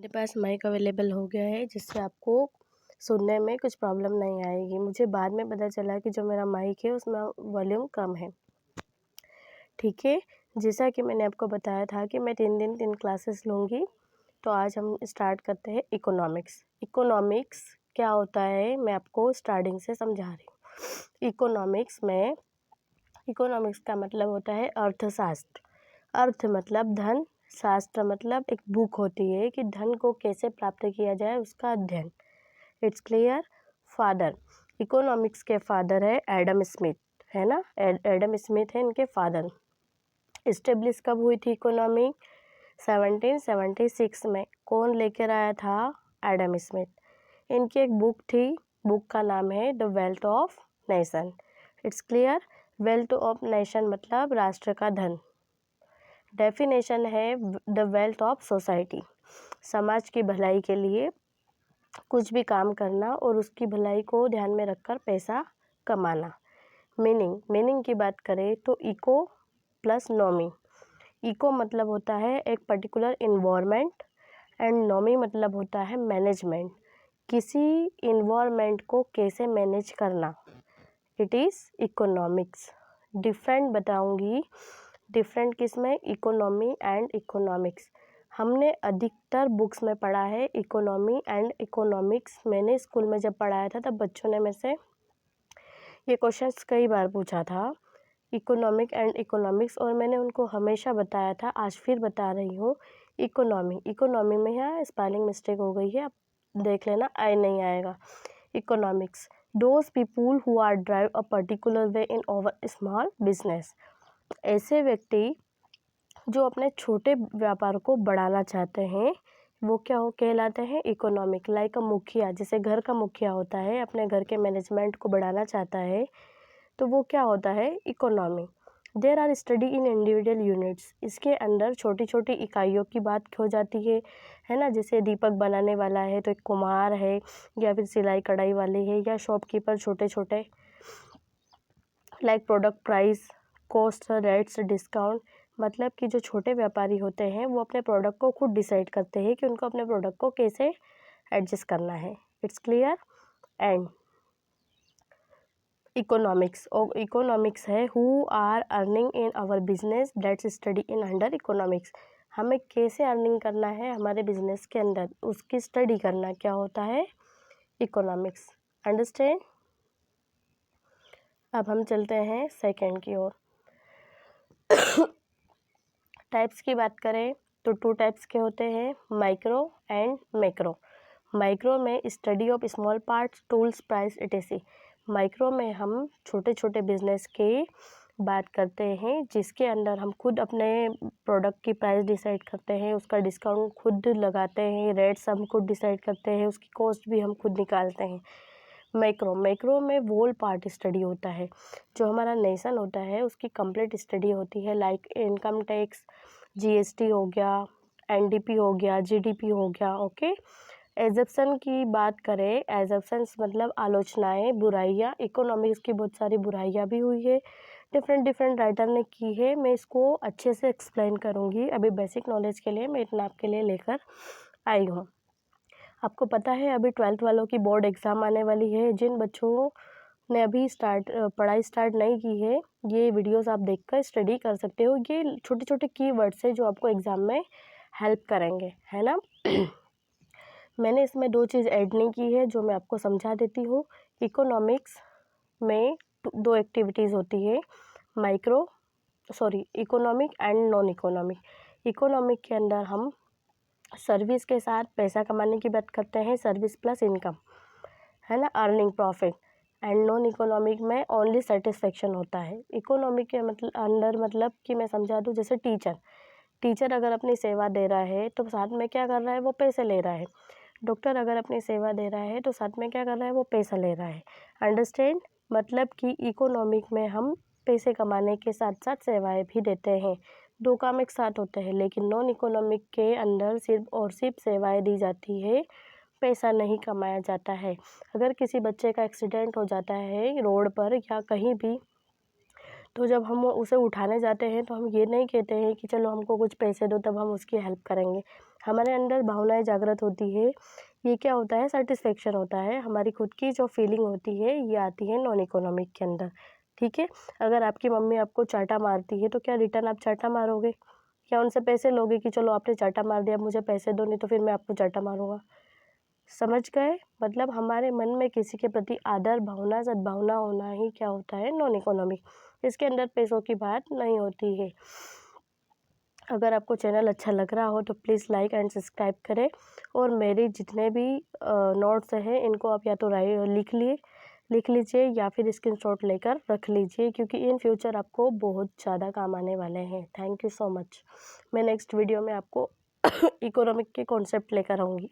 मेरे पास mic available हो गया है जिससे आपको सुनने में कुछ प्रॉब्लम नहीं आएगी। मुझे बाद में पता चला कि जो मेरा माइक है उसमें वॉल्यूम कम है। ठीक है, जैसा कि मैंने आपको बताया था कि मैं 3 दिन 3 क्लासेस लूँगी। तो आज हम स्टार्ट करते हैं इकोनॉमिक्स। इकोनॉमिक्स क्या होता है मैं आपको स्टार्टिंग से समझा रही हूँ। इकोनॉमिक्स का मतलब होता है अर्थशास्त्र। अर्थ मतलब धन, शास्त्र मतलब एक बुक होती है कि धन को कैसे प्राप्त किया जाए उसका अध्ययन। It's clear. फादर, इकोनॉमिक्स के फादर है एडम स्मिथ, है ना। एडम स्मिथ है इनके फादर। इस्टेब्लिश कब हुई थी इकोनॉमी? 1776 में। कौन लेकर आया था? Adam Smith. इनकी एक बुक थी, बुक का नाम है the wealth of nation. It's clear. Wealth of nation मतलब राष्ट्र का धन। डेफिनेशन है द वेल्थ ऑफ सोसाइटी, समाज की भलाई के लिए कुछ भी काम करना और उसकी भलाई को ध्यान में रखकर पैसा कमाना। मीनिंग की बात करें तो इको प्लस नॉमी। इको मतलब होता है एक पर्टिकुलर इन्वायरमेंट एंड नॉमी मतलब होता है मैनेजमेंट, किसी इन्वायरमेंट को कैसे मैनेज करना। It is economics. डिफरेंट बताऊंगी, डिफरेंट किस में? Economy and economics. हमने अधिकतर बुक्स में पढ़ा है इकोनॉमी एंड इकोनॉमिक्स। मैंने स्कूल में जब पढ़ाया था तब बच्चों ने मेरे से ये क्वेश्चंस कई बार पूछा था, इकोनॉमिक एंड इकोनॉमिक्स, और मैंने उनको हमेशा बताया था, आज फिर बता रही हूँ। इकोनॉमी में यहाँ स्पेलिंग मिस्टेक हो गई है, अब देख लेना, आई नहीं आएगा। Economics, those people who are drive a particular way in over small business. ऐसे व्यक्ति जो अपने छोटे व्यापार को बढ़ाना चाहते हैं वो क्या हो कहलाते हैं? इकोनॉमिक। लाइक अ मुखिया, जैसे घर का मुखिया होता है, अपने घर के मैनेजमेंट को बढ़ाना चाहता है तो वो क्या होता है? Economy. There are study in individual units. इसके अंदर छोटी छोटी इकाइयों की बात हो जाती है ना। जैसे दीपक बनाने वाला है तो एक कुम्हार है, या फिर सिलाई कढ़ाई वाले है, या शॉपकीपर छोटे छोटे। Like product price, cost, rates, discount. मतलब कि जो छोटे व्यापारी होते हैं वो अपने प्रोडक्ट को खुद डिसाइड करते हैं कि उनको अपने प्रोडक्ट को कैसे एडजस्ट करना है। It's clear. एंड इकोनॉमिक्स है who are earning in our business, that's study in under economics. हमें कैसे अर्निंग करना है हमारे बिजनेस के अंदर, उसकी स्टडी करना क्या होता है? इकोनॉमिक्स। अंडरस्टैंड। अब हम चलते हैं सेकंड की ओर। टाइप्स की बात करें तो 2 टाइप्स के होते हैं, माइक्रो एंड मैक्रो। माइक्रो में study of small parts, tools, price etc। Micro में हम छोटे छोटे बिजनेस की बात करते हैं जिसके अंदर हम खुद अपने प्रोडक्ट की प्राइस डिसाइड करते हैं, उसका डिस्काउंट खुद लगाते हैं, रेट्स हम खुद डिसाइड करते हैं, उसकी कॉस्ट भी हम खुद निकालते हैं। मैक्रो में वोल पार्ट स्टडी होता है, जो हमारा नेशन होता है उसकी कंप्लीट स्टडी होती है। लाइक इनकम टैक्स, जीएसटी हो गया, एनडीपी हो गया, जीडीपी हो गया। ओके। एजप्शन की बात करें, एजप्शंस मतलब आलोचनाएं, बुराइयां। इकोनॉमिक्स की बहुत सारी बुराइयां भी हुई है, डिफरेंट राइटर ने की है। मैं इसको अच्छे से एक्सप्लेन करूँगी, अभी बेसिक नॉलेज के लिए मैं इतना आपके लिए लेकर आई हूँ। आपको पता है अभी 12th वालों की बोर्ड एग्ज़ाम आने वाली है। जिन बच्चों ने अभी पढ़ाई स्टार्ट नहीं की है, ये वीडियोस आप देखकर स्टडी कर सकते हो। ये छोटे छोटे कीवर्ड्स है जो आपको एग्ज़ाम में हेल्प करेंगे, है ना। मैंने इसमें 2 चीज़ ऐड नहीं की है जो मैं आपको समझा देती हूँ। इकोनॉमिक्स में 2 एक्टिविटीज़ होती है, economic and non economic. Economic के अंदर हम सर्विस के साथ पैसा कमाने की बात करते हैं, सर्विस प्लस इनकम, है ना, earning profit. And non economic में ओनली सेटिस्फेक्शन होता है। इकोनॉमिक के अंदर मतलब कि मैं समझा दूँ, जैसे टीचर अगर अपनी सेवा दे रहा है तो साथ में क्या कर रहा है? वो पैसे ले रहा है। डॉक्टर अगर अपनी सेवा दे रहा है तो साथ में क्या कर रहा है? वो पैसा ले रहा है। अंडरस्टैंड। मतलब कि इकोनॉमिक में हम पैसे कमाने के साथ साथ सेवाएं भी देते हैं, 2 काम एक साथ होते हैं। लेकिन नॉन इकोनॉमिक के अंदर सिर्फ और सिर्फ सेवाएं दी जाती है, पैसा नहीं कमाया जाता है। अगर किसी बच्चे का एक्सीडेंट हो जाता है रोड पर या कहीं भी, तो जब हम उसे उठाने जाते हैं तो हम ये नहीं कहते हैं कि चलो हमको कुछ पैसे दो तब हम उसकी हेल्प करेंगे। हमारे अंदर भावनाएं जागृत होती है। ये क्या होता है, सेटिस्फेक्शन होता है। हमारी खुद की जो फीलिंग होती है ये आती है नॉन इकोनॉमिक के अंदर। ठीक है, अगर आपकी मम्मी आपको चाटा मारती है तो क्या रिटर्न आप चाटा मारोगे, या उनसे पैसे लोगे कि चलो आपने चाटा मार दिया, मुझे पैसे दो नहीं तो फिर मैं आपको चाटा मारूंगा। समझ गए? मतलब हमारे मन में किसी के प्रति आदर भावना सद्भावना होना ही क्या होता है, नॉन इकोनॉमिक। इसके अंदर पैसों की बात नहीं होती है। अगर आपको चैनल अच्छा लग रहा हो तो प्लीज़ लाइक एंड सब्सक्राइब करें, और मेरे जितने भी नोट्स हैं इनको आप या तो लिख लीजिए या फिर स्क्रीनशॉट लेकर रख लीजिए, क्योंकि इन फ्यूचर आपको बहुत ज़्यादा काम आने वाले हैं। Thank you so much. मैं नेक्स्ट वीडियो में आपको इकोनॉमिक के कॉन्सेप्ट लेकर आऊँगी।